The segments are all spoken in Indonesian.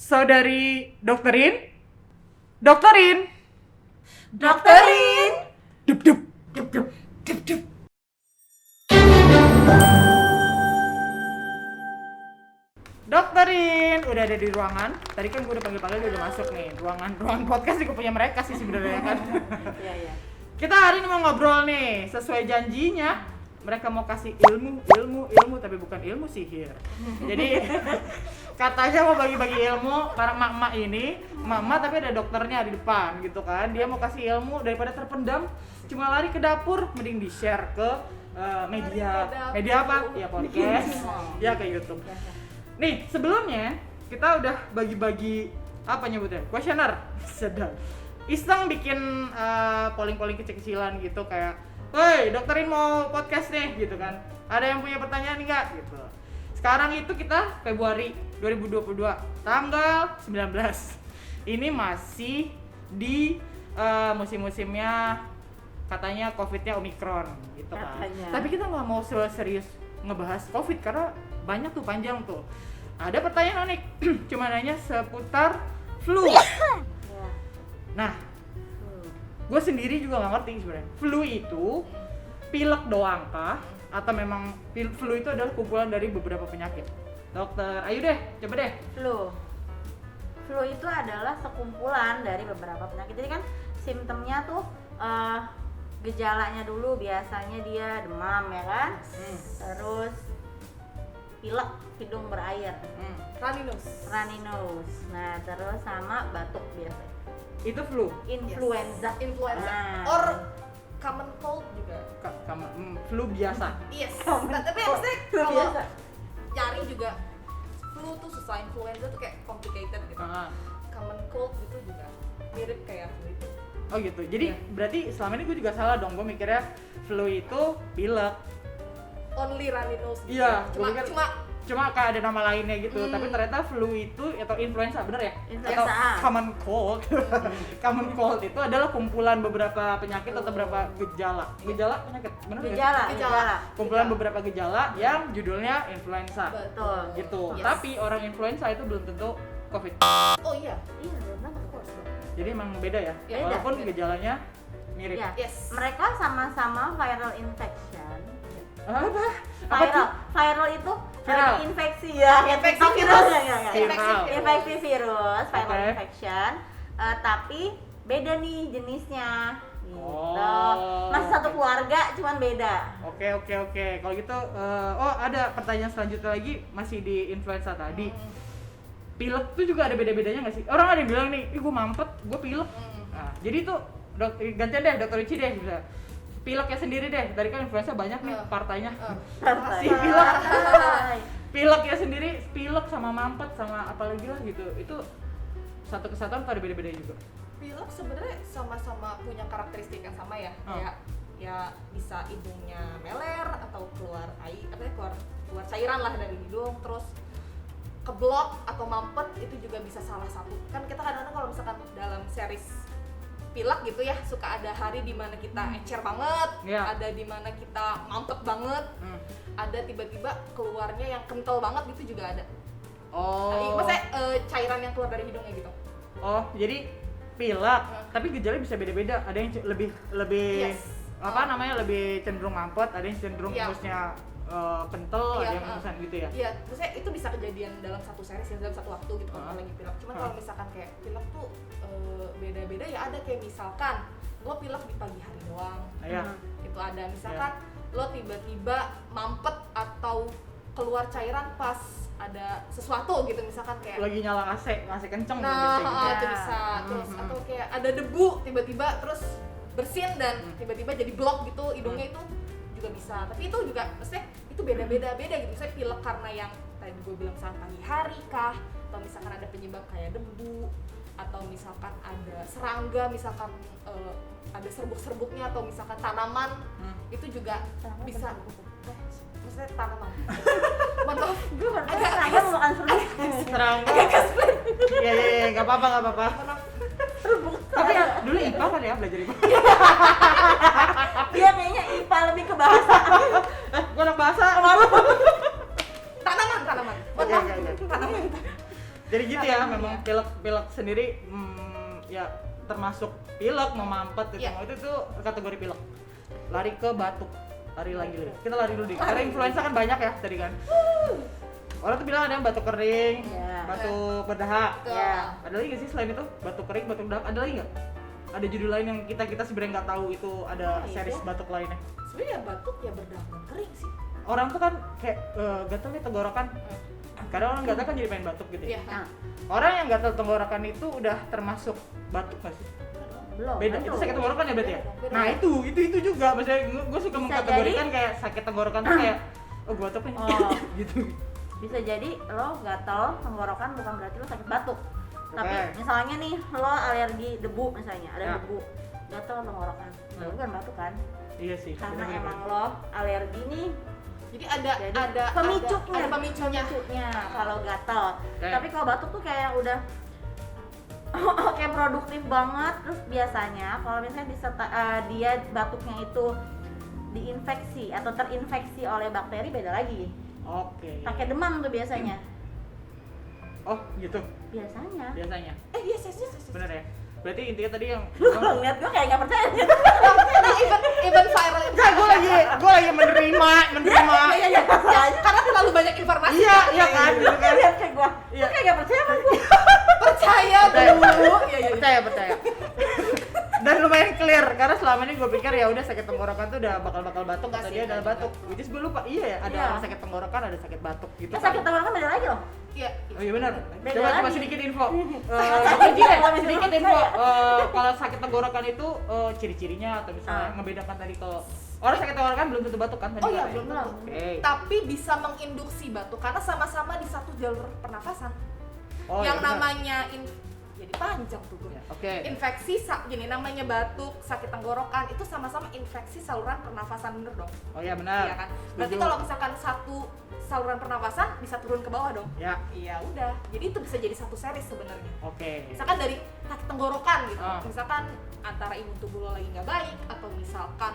saudari dokterin. Dup dup. Dokterin, udah ada di ruangan. Tadi kan gue udah panggil-panggil, dia udah masuk nih. Ruangan podcast gue punya mereka sih sebenarnya kan. Iya. Kita hari ini mau ngobrol nih, sesuai janjinya. Mereka mau kasih ilmu, tapi bukan ilmu sihir. Jadi katanya mau bagi-bagi ilmu para emak-emak ini, emak-emak tapi ada dokternya di depan gitu kan. Dia mau kasih ilmu daripada terpendam, cuma lari ke dapur, mending di-share ke media. Media apa? Ya podcast, ya kayak YouTube. Nih, sebelumnya kita udah bagi-bagi apa nyebutnya? Questionnaire. Sedang. Iseng bikin polling-polling kecil-kecilan gitu kayak, "Woi, dokterin mau podcast nih," gitu kan. "Ada yang punya pertanyaan enggak?" gitu. Sekarang itu kita Februari 2022, tanggal 19. Ini masih di musim-musimnya katanya COVID-nya Omicron gitu kan. Katanya. Tapi kita nggak mau serius ngebahas COVID karena banyak tuh, panjang tuh. Ada pertanyaan unik, cuma nanya seputar flu. Nah, gue sendiri juga nggak ngerti sebenarnya. Flu itu pilek doang kah? Atau memang flu itu adalah kumpulan dari beberapa penyakit? Dokter, ayo deh, coba deh. Flu itu adalah sekumpulan dari beberapa penyakit. Jadi kan simptomnya tuh gejalanya dulu biasanya dia demam ya kan, terus pilek, hidung berair, runny nose. Nah terus sama batuk biasa. Itu flu. Influenza. Nah. Or common cold juga. Flu biasa. Yes. Tapi maksudnya Flu kalau biasa. cari juga flu tuh susah, influenza tuh kayak complicated gitu. Common cold gitu juga mirip kayak flu itu. Oh gitu. Jadi berarti selama ini gue juga salah dong. Gue mikirnya flu itu pilek. Only runny nose. Gitu. Iya. Cuma kayak ada nama lainnya gitu. Tapi ternyata flu itu atau influenza, bener ya? Influenza. Atau common cold. Common cold itu adalah kumpulan beberapa penyakit atau beberapa gejala. Gejala penyakit, bener nggak? Gejala. Kumpulan beberapa gejala yang judulnya influenza. Betul. Gitu. Yes. Tapi orang influenza itu belum tentu COVID. Oh iya. Iya benar of course. Jadi emang beda ya. Beda, Walaupun beda. gejalanya mirip. Iya. Yes. Mereka sama-sama viral infection. Apa? Apa tuh? Viral itu Viral. infeksi ya. Infeksi TikTok virus. ya. Viral. Infeksi virus, viral Oke. infection. Tapi beda nih jenisnya. Gitu. Oh. Masih satu keluarga, cuman beda. Oke. Kalau gitu, oh ada pertanyaan selanjutnya lagi masih di influenza tadi. Pilek tuh juga ada beda-bedanya nggak sih? Orang ada yang bilang nih, gue mampet, gue pilek. Nah, jadi tuh gantian deh, dokter Uci deh bisa. Pileknya sendiri deh. Tadi kan influenza banyak nih partainya. Si pilek. Pileknya sendiri, pilek sama mampet sama apalagi lah gitu. Itu satu kesatuan atau ada beda-beda juga? Pilek sebenarnya sama-sama punya karakteristik yang sama ya. Kayak ya bisa hidungnya meler atau keluar air, keluar cairan lah dari hidung, terus keblok atau mampet itu juga bisa salah satu. Kan kita kadang-kadang kalau misalkan dalam series pilek gitu ya, suka ada hari di mana kita encer banget, ada di mana kita mampet banget, ada tiba-tiba keluarnya yang kental banget gitu juga ada. Oh. Maksudnya cairan yang keluar dari hidungnya gitu. Oh, jadi pilek, tapi gejalanya bisa beda-beda. Ada yang lebih Yes. lebih cenderung mampet, ada yang cenderung hembusnya kental, ada yang hembusan gitu ya. Iya, maksudnya itu bisa kejadian dalam satu series ya, dalam satu waktu gitu kalau lagi pilek. Cuman kalau misalkan kayak pilek tuh beda-beda ya, ada kayak misalkan lo pilek di pagi hari doang. Itu ada misalkan lo tiba-tiba mampet atau keluar cairan pas ada sesuatu gitu, misalkan kayak Lagi nyala AC kenceng itu bisa. Terus atau kayak ada debu tiba-tiba terus bersin dan tiba-tiba jadi blok gitu hidungnya, itu juga bisa. Tapi itu juga maksudnya itu beda gitu. Misalnya pilek karena yang tadi gue bilang misalkan pagi hari kah, atau misalkan ada penyebab kayak debu, atau misalkan ada serangga, misalkan ada serbuk-serbuknya, atau misalkan tanaman, itu juga bisa. Maksudnya tanaman. Maaf, gue Serangga makan serbuk. Serangga. Iya, nggak apa-apa. Tapi dulu IPA kan ya, belajar IPA. Dia kayaknya IPA lebih ke bahasa. Gue anak bahasa. tanaman. Oke. Tanaman. Jadi gitu ya, memang pilek sendiri ya termasuk pilek, mau mampet itu Iya. semua itu tuh kategori pilek. Lari ke batuk, lari lagi. Kita lari dulu deh. Karena influenza kan banyak ya tadi kan. Orang tuh bilang ada yang batuk kering, Iya. batuk berdahak. Betul. Iya. Ada lagi nggak sih selain itu? Batuk kering, batuk berdahak. Ada lagi nggak? Ada judul lain yang kita sebenarnya nggak tahu itu ada Itu. series batuk lainnya. Sebenarnya ya batuk ya berdampak kering sih. Orang tuh kan kayak gatel nih tenggorokan. Kadang orang gatel kan jadi pengen batuk gitu ya. Iya. Nah, Orang yang gatel tenggorokan itu udah termasuk batuk nggak sih? belum. Beda, itu belum. sakit tenggorokan ya berarti ya? Beda. Nah itu juga, maksudnya gue suka Bisa mengkategorikan kayak sakit tenggorokan tuh kayak oh gue batuk nih, Oh. gitu. Bisa jadi lo gatel tenggorokan bukan berarti lo sakit batuk. Tapi Oke. misalnya nih lo alergi debu misalnya, ada Ya. debu. Gatel tenggorokan. Itu bukan batuk kan? Iya sih. Karena bener-bener. emang lo alergi nih. Jadi ada Jadi pemicunya, ada pemicunya. kalau gatel. Oke. Tapi kalau batuk tuh kayak udah kayak produktif banget. Terus biasanya kalau misalnya dia batuknya itu diinfeksi atau terinfeksi oleh bakteri beda lagi. Oke. Pakai demam tuh biasanya. Oh gitu, Biasanya. biasanya. Yes. Bener ya? Berarti intinya tadi yang Lu kalau ngeliat gue kayak nggak percaya gitu. Even viral itu. Enggak, gue lagi menerima. Iya, Karena terlalu banyak informasi. Iya kan, gitu kan. lihat kayak gue. Iya. Gue kayak nggak percaya kan gue. Percaya dulu. Iya. Percaya. Dan lumayan clear karena selama ini gue pikir ya udah sakit tenggorokan tuh udah bakal batuk Enggak atau sih, dia adalah enggak batuk. Which is gue lupa. Iya ya, ada Iya. orang sakit tenggorokan, ada sakit batuk gitu. Nah, sakit tenggorokan beda lagi loh. Iya. Oh iya benar. Beda Coba lagi. sedikit info. Iya, Sedikit iya. info. Kalau sakit tenggorokan itu ciri-cirinya atau misalnya ngebedakan tadi kalau orang sakit tenggorokan belum tentu batuk kan tadi. Oh iya, katanya. belum tentu. Oke. Tapi bisa menginduksi batuk karena sama-sama di satu jalur pernafasan. Oh, yang iya benar. namanya jadi panjang tuh gue. Ya, Oke. Infeksi gini namanya batuk, sakit tenggorokan itu sama-sama infeksi saluran pernafasan, bener dong? Oh iya benar. Iya kan? Berarti Setuju. kalau misalkan satu saluran pernafasan bisa turun ke bawah dong? Ya. Iya udah. Jadi itu bisa jadi satu series sebenarnya. Oke. Misalkan dari sakit tenggorokan gitu. Ah. Misalkan antara imun tubuh lo lagi nggak baik atau misalkan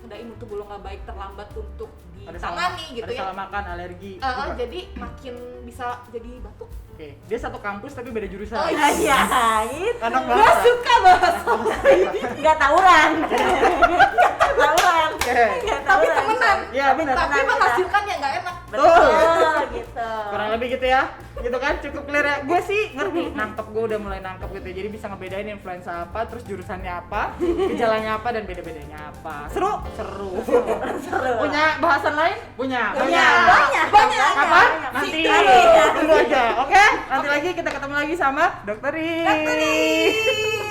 udah imun tubuh lo nggak baik terlambat untuk ditangani gitu ada ya. salah makan, alergi. juga. Jadi makin bisa jadi batuk. Oke. Dia satu kampus tapi beda jurusan. Oh, Iya, itu. Anak Gue bahasa. suka bahasa nggak tawuran. Nggak tawuran. Oke. Nggak Tapi tawuran. temenan. Iya benar. Tapi Temenan, menghasilkan yang nggak enak. Betul, gitu. Kurang lebih gitu ya. Gitu kan cukup clear ya. Gue sih ngerti, nangkep, gue udah mulai nangkep gitu. Jadi bisa ngebedain influenza apa, terus jurusannya apa, gejalanya apa dan beda-bedanya apa. Seru. Seru. Punya bahasan lain? Punya. Banyak. Kapan? Nanti. Nanti. Tunggu aja. Oke? Nanti lagi kita ketemu lagi sama Dokter Ri.